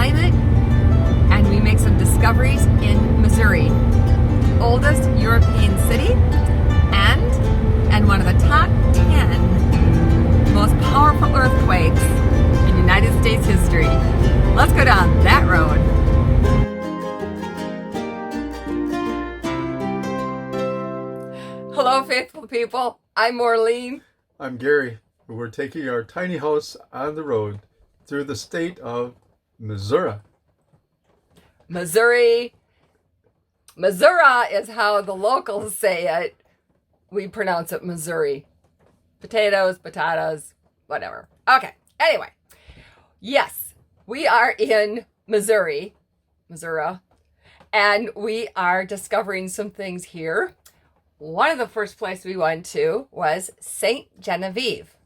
climate, and we make some discoveries in Missouri, oldest European city, and one of the top 10 most powerful earthquakes in United States history. Let's go down that road. Hello, faithful people. I'm Maureen. I'm Gary. We're taking our tiny house on the road through the state of Missouri. Missouri is how the locals say it. We pronounce it Missouri. Potatoes, whatever. Okay, anyway. Yes, we are in Missouri, and we are discovering some things here. One of the first places we went to was Ste Genevieve,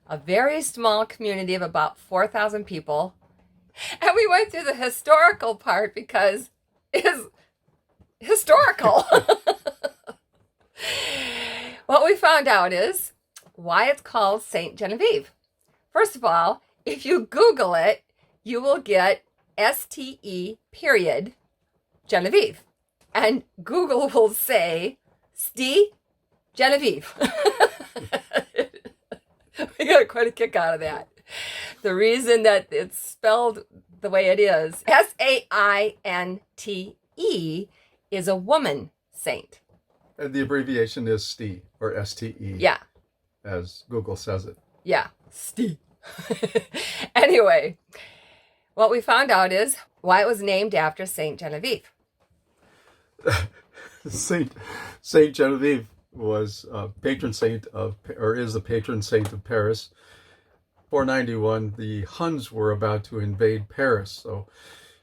a very small community of about 4,000 people. And we went through the historical part because it's historical. What we found out is why it's called Ste Genevieve. First of all, if you Google it, you will get STE period Genevieve. And Google will say Ste Genevieve. We got quite a kick out of that. The reason that it's spelled the way it is, SAINTE, is a woman saint. And the abbreviation is STE, or STE. Yeah. As Google says it. Yeah, Ste. Anyway, what we found out is why it was named after Ste Genevieve. Saint Genevieve was a patron saint of, or is the patron saint of Paris. 491, the Huns were about to invade Paris, so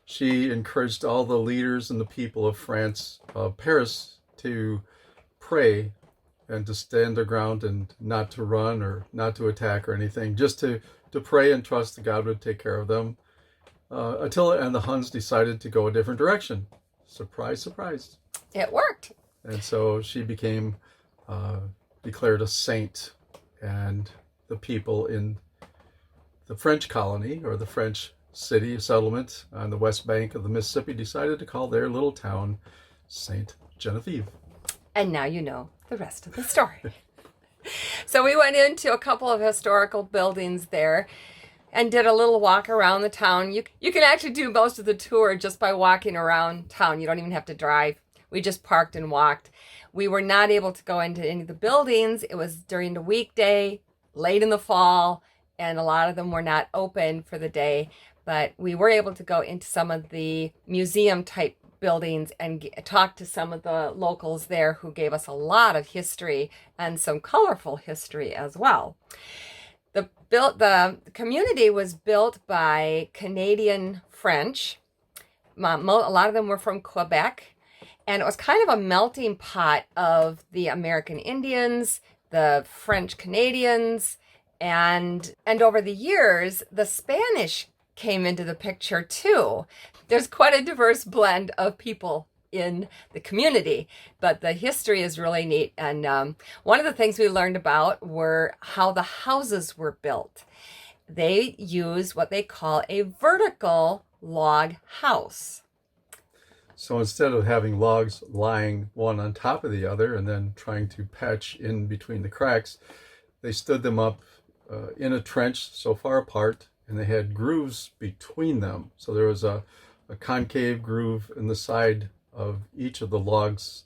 she encouraged all the leaders and the people of France, Paris, to pray and to stand their ground and not to run or not to attack or anything, just to pray and trust that God would take care of them. Attila and the Huns decided to go a different direction. Surprise, surprise. It worked. And so she became declared a saint, and the people in the French colony, or the French city settlement on the west bank of the Mississippi, decided to call their little town Ste Genevieve. And now you know the rest of the story. So we went into a couple of historical buildings there and did a little walk around the town. You can actually do most of the tour just by walking around town. You don't even have to drive. We just parked and walked. We were not able to go into any of the buildings. It was during the weekday, late in the fall, and a lot of them were not open for the day. But we were able to go into some of the museum-type buildings and talk to some of the locals there who gave us a lot of history and some colorful history as well. The community was built by Canadian French. A lot of them were from Quebec, and it was kind of a melting pot of the American Indians, the French Canadians, and over the years, the Spanish came into the picture too. There's quite a diverse blend of people in the community, but the history is really neat. And one of the things we learned about were how the houses were built. They use what they call a vertical log house. So instead of having logs lying one on top of the other and then trying to patch in between the cracks, they stood them up in a trench so far apart, and they had grooves between them. So there was a concave groove in the side of each of the logs,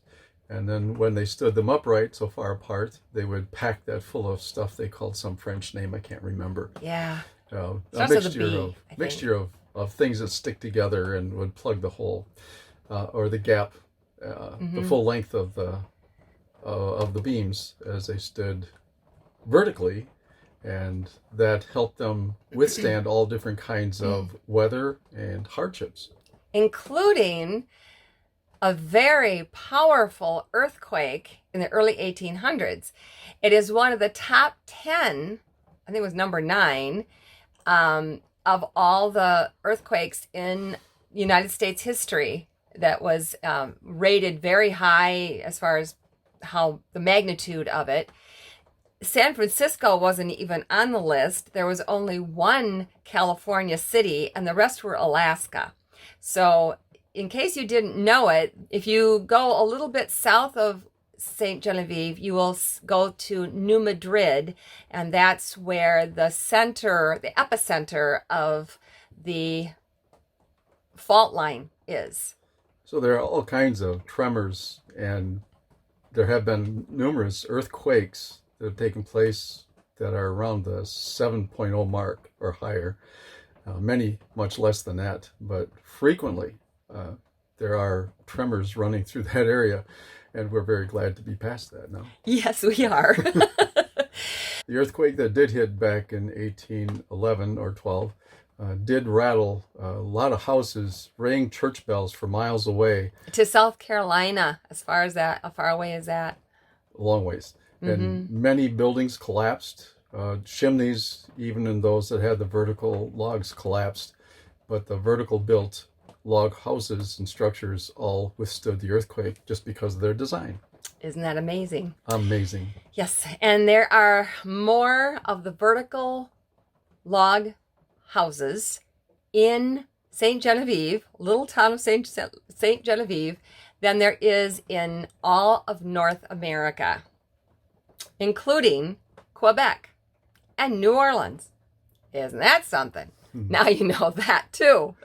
and then when they stood them upright so far apart, they would pack that full of stuff they called some French name I can't remember. Yeah. A mixture of things that stick together and would plug the hole or the gap, the full length of the beams as they stood vertically. And that helped them withstand all different kinds of weather and hardships. Including a very powerful earthquake in the early 1800s. It is one of the top 10, I think it was number 9, of all the earthquakes in United States history that was rated very high as far as how the magnitude of it. San Francisco wasn't even on the list. There was only one California city, and the rest were Alaska. So, in case you didn't know it, if you go a little bit south of Ste Genevieve, you will go to New Madrid, and that's where the epicenter of the fault line is. So there are all kinds of tremors, and there have been numerous earthquakes that have taken place that are around the 7.0 mark or higher. Many much less than that, but frequently there are tremors running through that area, and we're very glad to be past that now. Yes, we are. The earthquake that did hit back in 1811 or 12 did rattle a lot of houses, rang church bells for miles away. To South Carolina, as far away as that? A long ways. And many buildings collapsed. Chimneys, even in those that had the vertical logs, collapsed. But the vertical built log houses and structures all withstood the earthquake just because of their design. Isn't that amazing? Amazing. Yes, and there are more of the vertical log houses in Ste Genevieve, little town of Ste Genevieve, than there is in all of North America, including Quebec and New Orleans. Isn't that something? Now you know that too.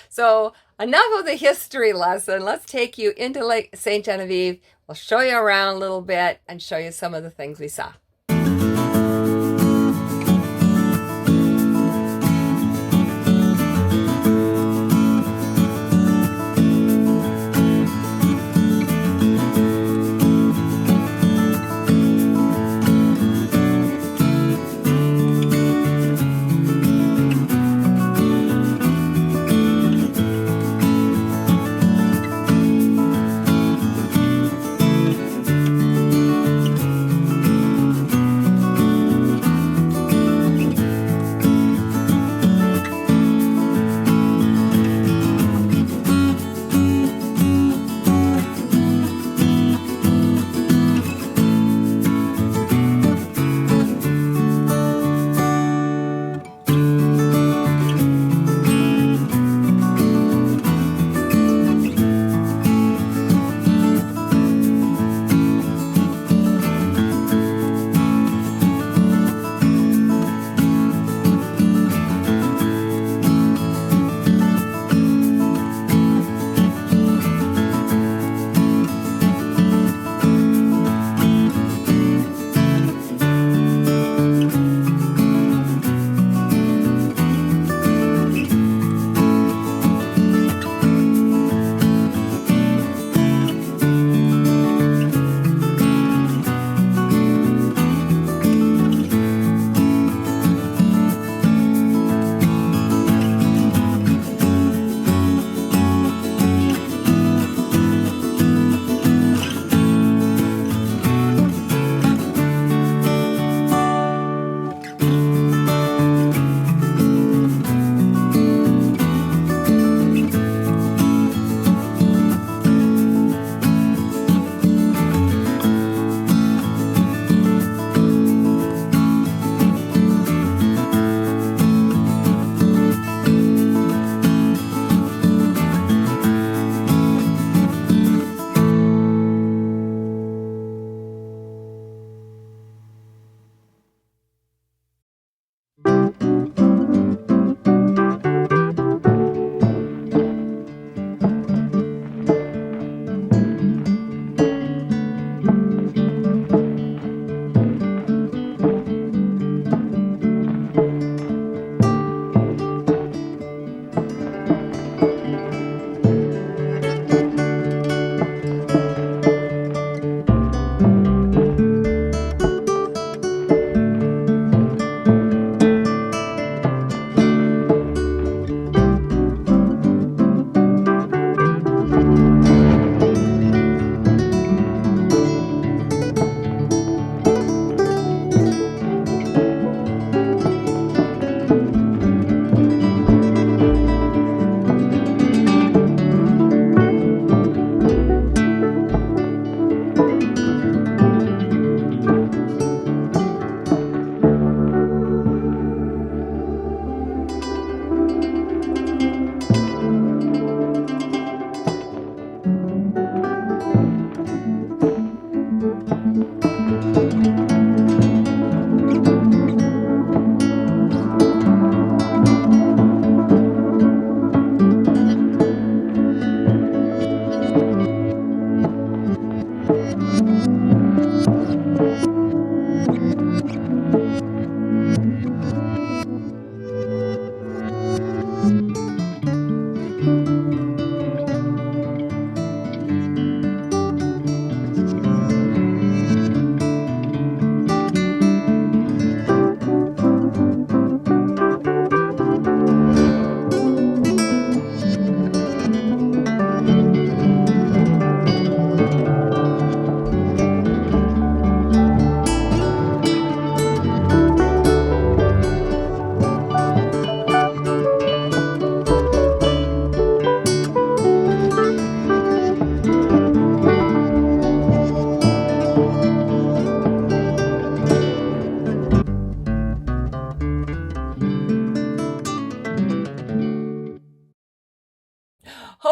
So enough of the history lesson. Let's take you into Lake Ste Genevieve. We'll show you around a little bit and show you some of the things we saw.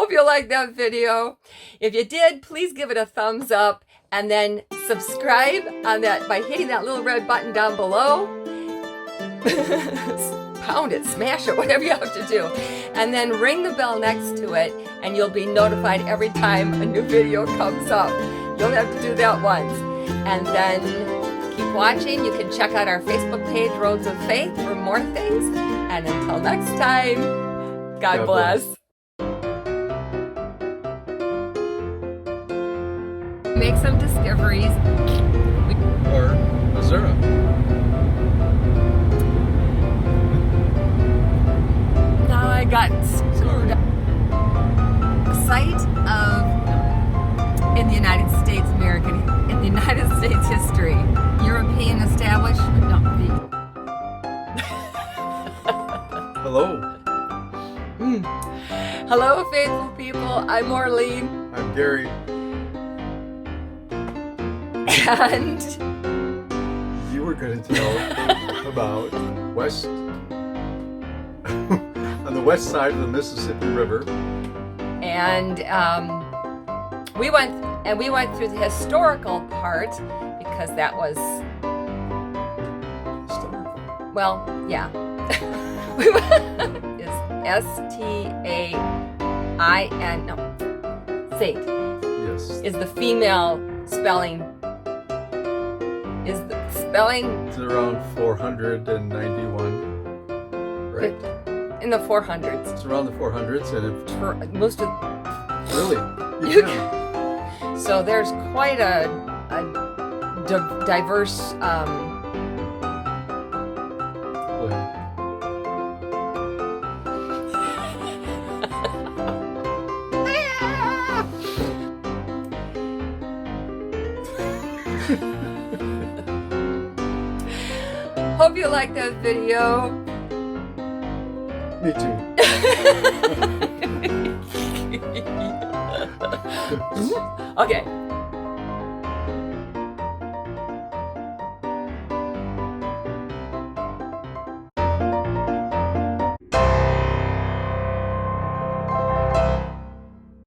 Hope you liked that video. If you did, please give it a thumbs up and then subscribe on that by hitting that little red button down below. Pound it, smash it, whatever you have to do. And then ring the bell next to it and you'll be notified every time a new video comes up. You only have to do that once. And then keep watching. You can check out our Facebook page, Roads of Faith, for more things. And until next time, God bless. Make some discoveries. Or Missouri. Now I got screwed up. Site of in the United States, in the United States history, European establishment. No, Hello. Hello, faithful people. I'm Orleen. I'm Gary. And You were going to tell about west on the west side of the Mississippi River. And we went through the historical part because that was Historical. well, yeah. Is S-T-A-I-N, no, Sate Yes. is the female spelling. Is the spelling It's around 491, right? in the 400s? It's around the 400s, and it Most of really You can. so there's quite a diverse Hope you liked that video. Me too. Okay.